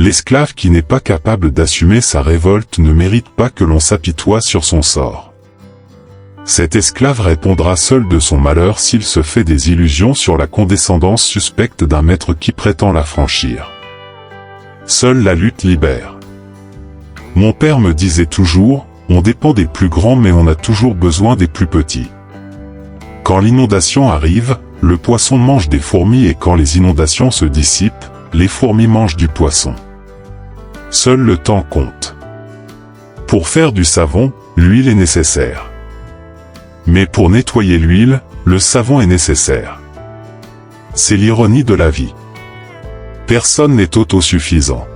L'esclave qui n'est pas capable d'assumer sa révolte ne mérite pas que l'on s'apitoie sur son sort. Cet esclave répondra seul de son malheur s'il se fait des illusions sur la condescendance suspecte d'un maître qui prétend la franchir. Seule la lutte libère. Mon père me disait toujours, on dépend des plus grands mais on a toujours besoin des plus petits. Quand l'inondation arrive, le poisson mange des fourmis et quand les inondations se dissipent, les fourmis mangent du poisson. Seul le temps compte. Pour faire du savon, l'huile est nécessaire. Mais pour nettoyer l'huile, le savon est nécessaire. C'est l'ironie de la vie. Personne n'est autosuffisant.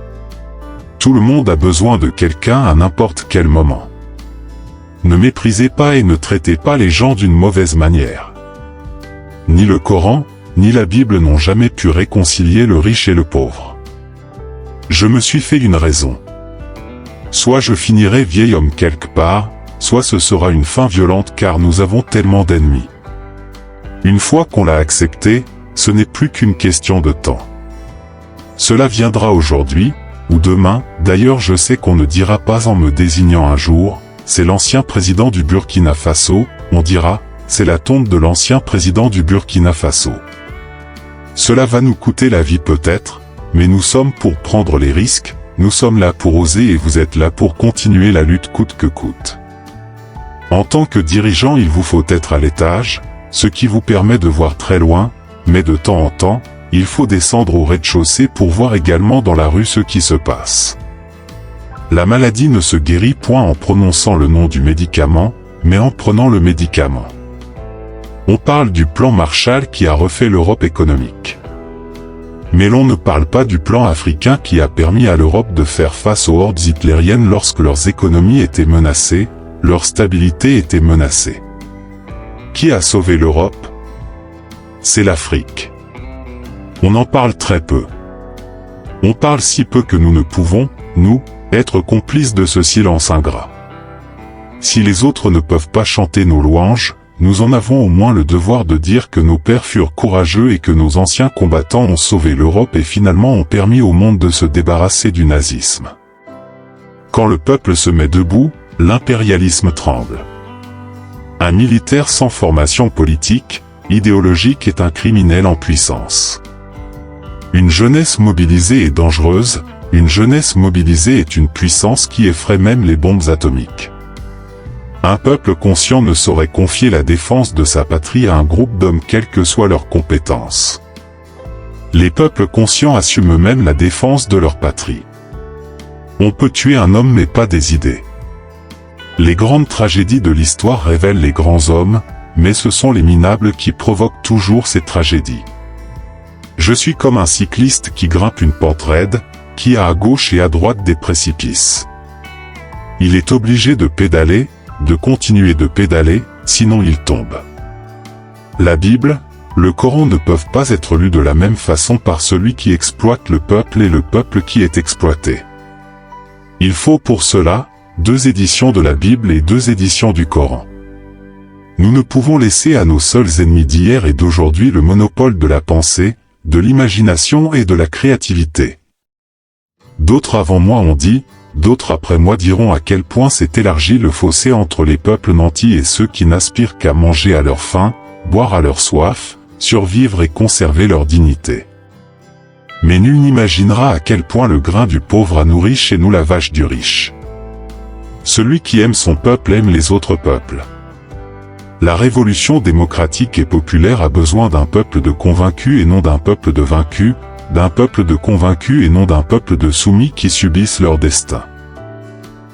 Tout le monde a besoin de quelqu'un à n'importe quel moment. Ne méprisez pas et ne traitez pas les gens d'une mauvaise manière. Ni le Coran, ni la Bible n'ont jamais pu réconcilier le riche et le pauvre. Je me suis fait une raison. Soit je finirai vieil homme quelque part, soit ce sera une fin violente car nous avons tellement d'ennemis. Une fois qu'on l'a accepté, ce n'est plus qu'une question de temps. Cela viendra aujourd'hui, ou demain, d'ailleurs je sais qu'on ne dira pas en me désignant un jour, c'est l'ancien président du Burkina Faso, on dira, c'est la tombe de l'ancien président du Burkina Faso. Cela va nous coûter la vie peut-être, mais nous sommes pour prendre les risques, nous sommes là pour oser et vous êtes là pour continuer la lutte coûte que coûte. En tant que dirigeant il vous faut être à l'étage, ce qui vous permet de voir très loin, mais de temps en temps, il faut descendre au rez-de-chaussée pour voir également dans la rue ce qui se passe. La maladie ne se guérit point en prononçant le nom du médicament, mais en prenant le médicament. On parle du plan Marshall qui a refait l'Europe économique. Mais l'on ne parle pas du plan africain qui a permis à l'Europe de faire face aux hordes hitlériennes lorsque leurs économies étaient menacées, leur stabilité était menacée. Qui a sauvé l'Europe? C'est l'Afrique. On en parle très peu. On parle si peu que nous ne pouvons, nous, être complices de ce silence ingrat. Si les autres ne peuvent pas chanter nos louanges, nous en avons au moins le devoir de dire que nos pères furent courageux et que nos anciens combattants ont sauvé l'Europe et finalement ont permis au monde de se débarrasser du nazisme. Quand le peuple se met debout, l'impérialisme tremble. Un militaire sans formation politique, idéologique est un criminel en puissance. Une jeunesse mobilisée est dangereuse, une jeunesse mobilisée est une puissance qui effraie même les bombes atomiques. Un peuple conscient ne saurait confier la défense de sa patrie à un groupe d'hommes quelles que soient leurs compétences. Les peuples conscients assument eux-mêmes la défense de leur patrie. On peut tuer un homme mais pas des idées. Les grandes tragédies de l'histoire révèlent les grands hommes, mais ce sont les minables qui provoquent toujours ces tragédies. Je suis comme un cycliste qui grimpe une pente raide, qui a à gauche et à droite des précipices. Il est obligé de pédaler, de continuer de pédaler, sinon il tombe. La Bible, le Coran ne peuvent pas être lus de la même façon par celui qui exploite le peuple et le peuple qui est exploité. Il faut pour cela, 2 éditions de la Bible et 2 éditions du Coran. Nous ne pouvons laisser à nos seuls ennemis d'hier et d'aujourd'hui le monopole de la pensée, de l'imagination et de la créativité. D'autres avant moi ont dit, d'autres après moi diront à quel point s'est élargi le fossé entre les peuples nantis et ceux qui n'aspirent qu'à manger à leur faim, boire à leur soif, survivre et conserver leur dignité. Mais nul n'imaginera à quel point le grain du pauvre a nourri chez nous la vache du riche. Celui qui aime son peuple aime les autres peuples. La révolution démocratique et populaire a besoin d'un peuple de convaincus et non d'un peuple de vaincus, d'un peuple de convaincus et non d'un peuple de soumis qui subissent leur destin.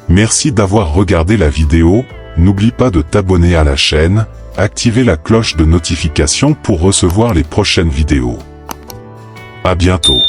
Merci d'avoir regardé la vidéo, n'oublie pas de t'abonner à la chaîne, activer la cloche de notification pour recevoir les prochaines vidéos. À bientôt.